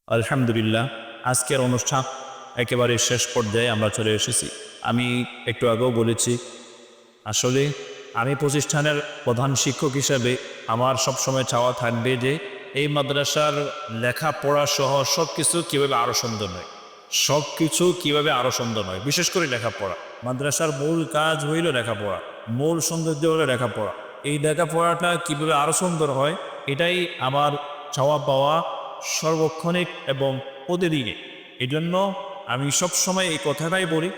আলহামদুলিল্লাহ, আজকের অনুষ্ঠান একেবারে শেষ পর্যায়ে আমরা চলে এসেছি। আমি একটু আগেও বলেছি, আসলে আমি প্রতিষ্ঠানের প্রধান শিক্ষক হিসাবে আমার সবসময় চাওয়া থাকবে যে এই মাদ্রাসার লেখাপড়া সহ সব কিছু কীভাবে আরও সুন্দর হয়, সব কিছু কীভাবে আরও সুন্দর হয়, বিশেষ করে লেখাপড়া। মাদ্রাসার মূল কাজ হইল লেখাপড়া, মূল সৌন্দর্য হলো লেখাপড়া। এই লেখাপড়াটা কীভাবে আরও সুন্দর হয়, এটাই আমার চাওয়া পাওয়া সর্বক্ষণিক এবং প্রতিদিনে। এই জন্য আমি সবসময় এই কথাটাই বলি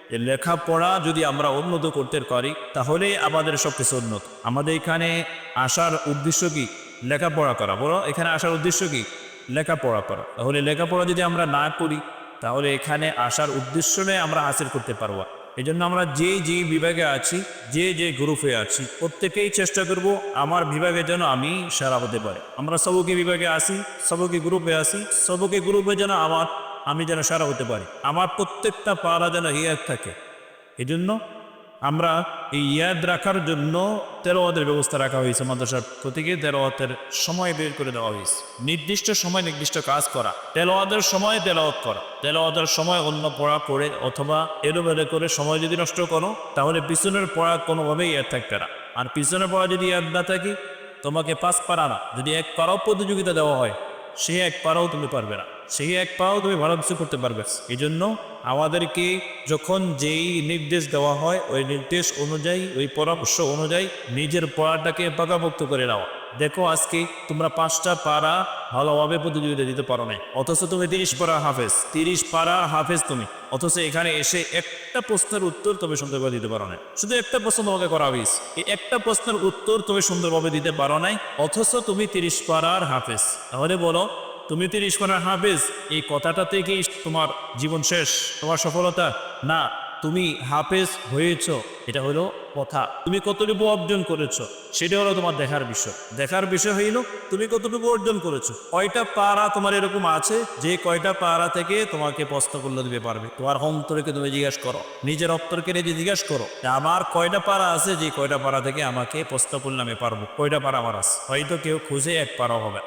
যে লেখাপড়া যদি আমরা উন্নত করতে পারি তাহলে আমাদের সব কিছু উন্নত। আমাদের এখানে আসার উদ্দেশ্য কি? লেখাপড়া করা। বলো, এখানে আসার উদ্দেশ্য কি? লেখাপড়া করা। তাহলে লেখাপড়া যদি আমরা না করি তাহলে এখানে আসার উদ্দেশ্য নিয়ে আমরা হাসিল করতে পারবো। এই জন্য আমরা যে বিভাগে আছি, যে গ্রুপে আছি, প্রত্যেকেই চেষ্টা করব আমার বিভাগে যেন আমি সেরা হতে পারি। আমরা সবকে বিভাগে আসি, সবকে গ্রুপে আসি, সবকে গ্রুপে যেন আমি যেন সেরা হতে পারি। আমার প্রত্যেকটা পাড়া যেন ইয়াদ থাকে। এই জন্য আমরা এই ইয়াদ রাখার জন্য তেলাওয়াতের ব্যবস্থা রাখা হয়েছে। মাদ্রাসার প্রত্যেকে তেলাওয়াতের সময় বের করে দেওয়া হয়েছে, নির্দিষ্ট সময় নির্দিষ্ট কাজ করা। তেলাওয়াতের সময় তেলাওয়াত করা, তেলাওয়াতের সময় অন্য পড়া পড়ে অথবা এলোমেলো করে সময় যদি নষ্ট করো তাহলে পিছনের পড়া কোনোভাবেই ইয়াদ থাকবে না। আর পিছনের পড়া যদি ইয়াদ না থাকে, তোমাকে 5 পারা না, যদি 1 পারাও প্রতিযোগিতা দেওয়া হয়, সেই 1 পারাও তুমি পারবে না, সেই 1 পারাও তুমি ভালো কিছু করতে পারবে। এই জন্য আমাদেরকে যখন যেই নির্দেশ দেওয়া হয় ওই নির্দেশ অনুযায়ী, ওই পরামর্শ অনুযায়ী নিজের পড়াটাকে পাকাপোক্ত করে নেওয়া। দেখো, আজকে তোমরা 5টা পারা ভালোভাবে প্রতিযোগিতা দিতে পারো না, অথচ তুমি 30 পারা হাফেজ, 30 পারা হাফেজ তুমি, অথচ এখানে এসে একটা প্রশ্নের উত্তর তুমি সুন্দরভাবে দিতে পারো না। শুধু একটা প্রশ্ন তোমাকে করা হয়েছে, এই একটা প্রশ্নের উত্তর তুমি সুন্দরভাবে দিতে পারো নাই, অথচ তুমি 30 পারার হাফেজ। তাহলে বলো, তুমি 30 পারার হাফেজ, এই কথাটা থেকেই তোমার জীবন শেষ, তোমার সফলতা? না, তুমি হাফেজ হয়েছ, এটা হলো কথা। তুমি কতটুকু অর্জন করেছো সেটা হলো তোমার দেখার বিষয়। দেখার বিষয় হইল তুমি কতটুকু অর্জন করেছো। কয়টা পারা তোমার এরকম আছে যে কয়টা পারা থেকে তোমাকে প্রশ্ন করলে দিতে পারবে? তোমার অন্তরকে তুমি জিজ্ঞাসা করো, নিজের অন্তরকে নিজে জিজ্ঞাসা করো যে আমার কয়টা পারা আছে যে কয়টা পারা থেকে আমাকে প্রশ্ন করলে আমি পারবো। কয়টা পারা আমার আছে? হয়তো কেউ খুঁজে 1 পারাও হবে,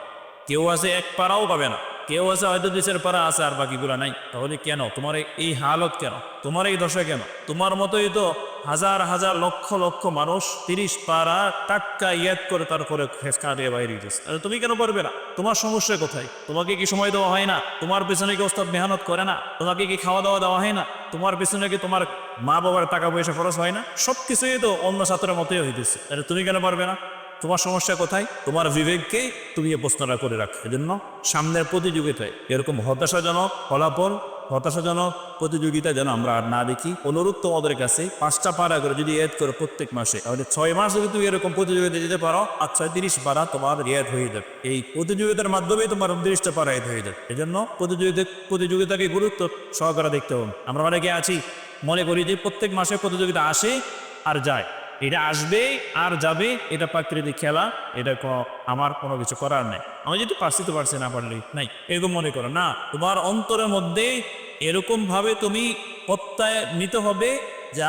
কেউ আছে 1 পারাও পাবে না, কেউ আছে হয়তো 2 পারা আছে আর বাকিগুলো নাই। তাহলে কেন তোমার এই হালত, কেন তোমার এই দশা, কেন? তোমার মতোই তো হাজার হাজার লক্ষ লক্ষ মানুষ 30 পারা টাক্কা ইয়াদ করে তারপরে ফেসকা দিয়ে বাইরে গেছে। তুমি কেন পারবে না? তোমার সমস্যা কোথায়? তোমাকে কি সময় দেওয়া হয় না? তোমার পেছনে কি ওস্তাদ মেহনত করে না? তোমাকে কি খাওয়া দাওয়া দেওয়া হয় না? তোমার পেছনে কি তোমার মা বাবার টাকা পয়সা খরচ হয় না? সব কিছুই তো অন্য ছাত্রের মতোই হইতেছে, তাহলে তুমি কেন পারবে না? তোমার সমস্যা কোথায়? তোমার বিবেককেই তুমি এই প্রশ্নটা করে রাখো। এজন্য সামনের প্রতিযোগিতায় এরকম হতাশাজনক ফলাফল, হতাশাজনক প্রতিযোগিতা যেন আমরা আর না দেখি। অনুরোধ তোমাদের কাছে, 5টা পারা করে যদি এড করো প্রত্যেক মাসে, তাহলে 6 মাস যদি তুমি এরকম প্রতিযোগিতা দিতে পারো, আচ্ছা 30 পারা তোমার এড হয়ে যাবে। এই প্রতিযোগিতার মাধ্যমেই তোমার 30টা পারা এড হয়ে যাবে। এজন্য প্রতিযোগিতাকে গুরুত্ব সহকারে দেখতে হবে। আমরা অনেকে আছি মনে করি যে প্রত্যেক মাসে প্রতিযোগিতা আসে আর যায়, এটা আসবে আর যাবে, এটা প্রাকৃতিক খেলা, এটা আমার কোনো কিছু করার নেই, আমি যদি পারছি তো পারছি, না পারলেই নাই, এরকম মনে করো না। তোমার অন্তরের মধ্যে এরকম ভাবে তুমি প্রত্যয় নিতে হবে যে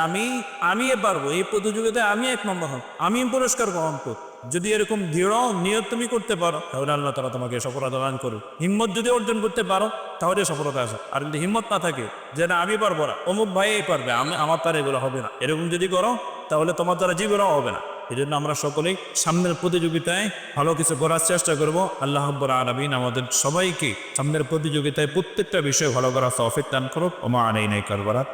আমি পারবো, এই প্রতিযোগিতায় আমি 1 নম্বর হব, আমি পুরস্কার গ্রহণ করব। যদি এরকম দৃঢ় নিয়ত তুমি করতে পারো তাহলে আল্লাহ তাআলা তোমাকে সফলতা দান করুন। হিম্মত যদি অর্জন করতে পারো তাহলে সফলতা আসে। আর যদি হিম্মত না থাকে যে না আমি পারবো না, অমুক ভাই পারবে, আমার তার এগুলো হবে না, এরকম যদি করো তাহলে তোমার দ্বারা জীবনও হবে না। এই জন্য আমরা সকলেই সামনের প্রতিযোগিতায় ভালো কিছু করার চেষ্টা করব। আল্লাহ রাব্বুল আলামিন আমাদের সবাইকে সামনের প্রতিযোগিতায় প্রত্যেকটা বিষয় ভালো করার তৌফিক দান করুক। ওমা আলাইনা ইল্লাল বালাগ।